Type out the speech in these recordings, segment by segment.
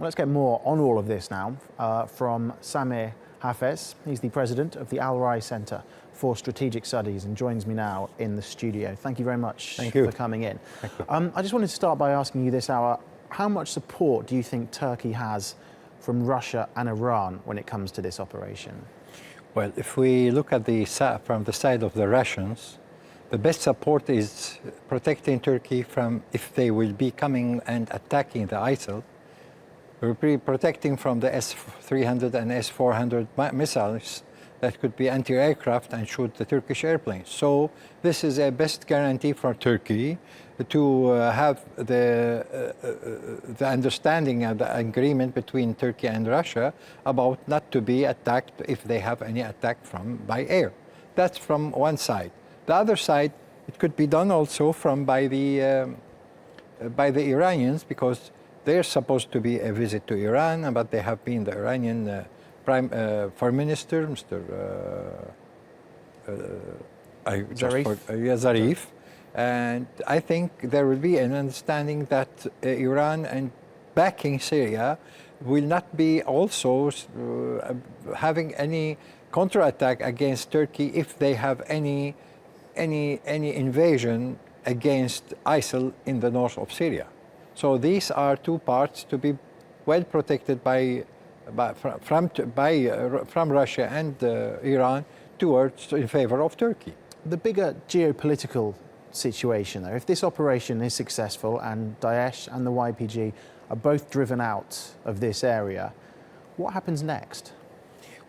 Let's get more on all of this now from Samir Hafez. He's the president of the Al Rai Center for Strategic Studies and joins me now in the studio. Thank you very much for coming in. I just wanted to start by asking you this hour, how much support do you think Turkey has from Russia and Iran when it comes to this operation? Well, if we look at from the side of the Russians, the best support is protecting Turkey from, if they will be coming and attacking the ISIL, we'll be protecting from the S-300 and S-400 missiles that could be anti-aircraft and shoot the Turkish airplanes. So this is a best guarantee for Turkey to have the understanding and the agreement between Turkey and Russia about not to be attacked if they have any attack by air. That's from one side. The other side, it could be done also by the Iranians, because they're supposed to be a visit to Iran, but they have been the Iranian Foreign Minister, Mr. Zarif. And I think there will be an understanding that Iran and backing Syria will not be also having any counterattack against Turkey if they have any invasion against ISIL in the north of Syria. So these are two parts to be well protected from Russia and Iran in favor of Turkey. The bigger geopolitical situation, though, if this operation is successful and Daesh and the YPG are both driven out of this area, what happens next?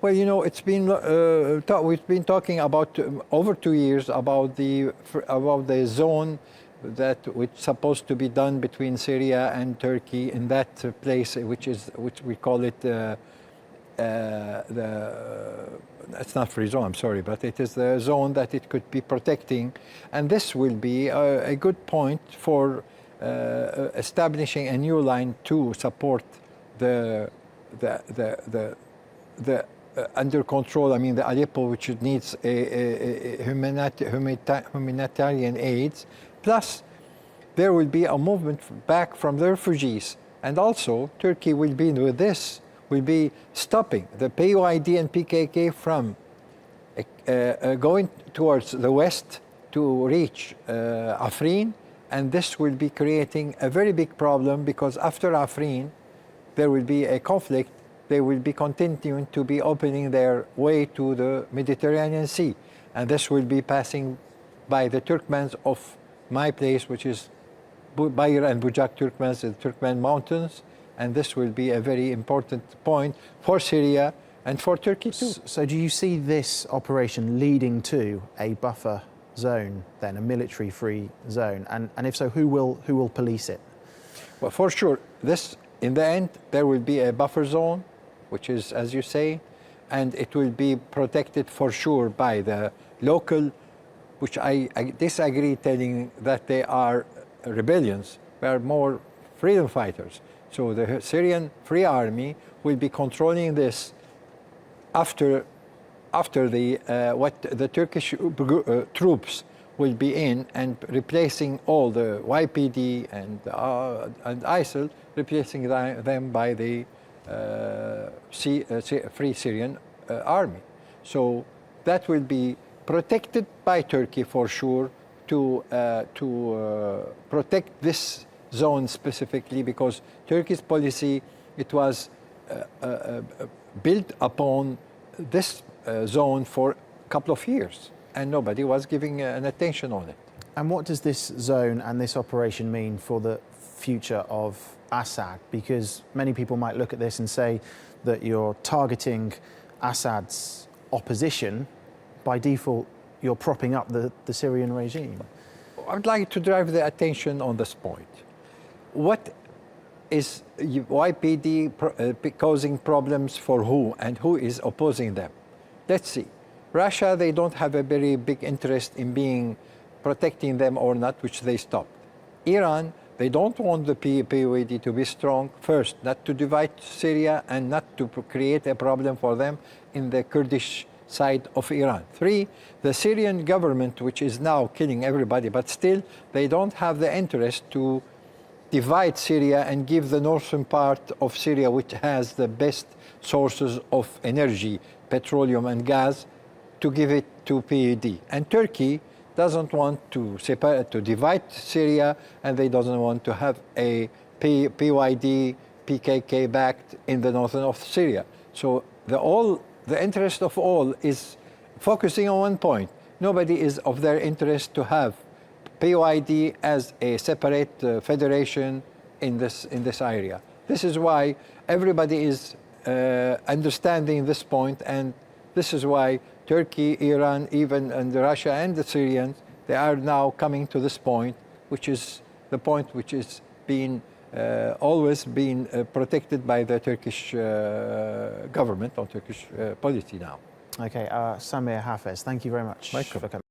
Well, you know, it's been we've been talking about over 2 years about the zone which is supposed to be done between Syria and Turkey in that place, which we call it it's not free zone, I'm sorry, but it is the zone that it could be protecting, and this will be a good point for establishing a new line to support the under control. I mean, the Aleppo, which needs a humanitarian aid. Plus, there will be a movement back from the refugees. And also, Turkey will be with this, will be stopping the PYD and PKK from going towards the west to reach Afrin. And this will be creating a very big problem, because after Afrin, there will be a conflict. They will be continuing to be opening their way to the Mediterranean Sea. And this will be passing by the Turkmens of my place, which is Bayır and Bucak Turkmens, the Turkmen Mountains, and this will be a very important point for Syria and for Turkey too. So do you see this operation leading to a buffer zone then, a military-free zone? And if so, who will police it? Well, for sure, in the end, there will be a buffer zone, which is, as you say, and it will be protected for sure by the local, which I disagree telling that they are rebellions. They are more freedom fighters. So the Syrian Free Army will be controlling this after the Turkish troops will be in and replacing all the YPD and ISIL, replacing them by the Free Syrian Army. So that will be protected by Turkey for sure to protect this zone specifically, because Turkey's policy, it was built upon this zone for a couple of years, and nobody was giving an attention on it. And what does this zone and this operation mean for the future of Assad? Because many people might look at this and say that you're targeting Assad's opposition. By default, you're propping up the Syrian regime. I'd like to drive the attention on this point. What is YPD causing problems for who, and who is opposing them? Let's see. Russia, they don't have a very big interest in protecting them or not, which they stopped. Iran, they don't want the PYD to be strong, first, not to divide Syria and not to create a problem for them in the Kurdish side of Iran. 3, the Syrian government, which is now killing everybody, but still they don't have the interest to divide Syria and give the northern part of Syria, which has the best sources of energy, petroleum and gas, to give it to PYD. And Turkey doesn't want to divide Syria, and they doesn't want to have a PYD, PKK backed in the northern of Syria. So the interest of all is focusing on one point. Nobody is of their interest to have PYD as a separate federation in this area. This is why everybody is understanding this point, and this is why Turkey, Iran, even and Russia and the Syrians, they are now coming to this point, which is the point which is being always been protected by the Turkish government or Turkish policy now. Okay, Samir Hafez, thank you very much for coming.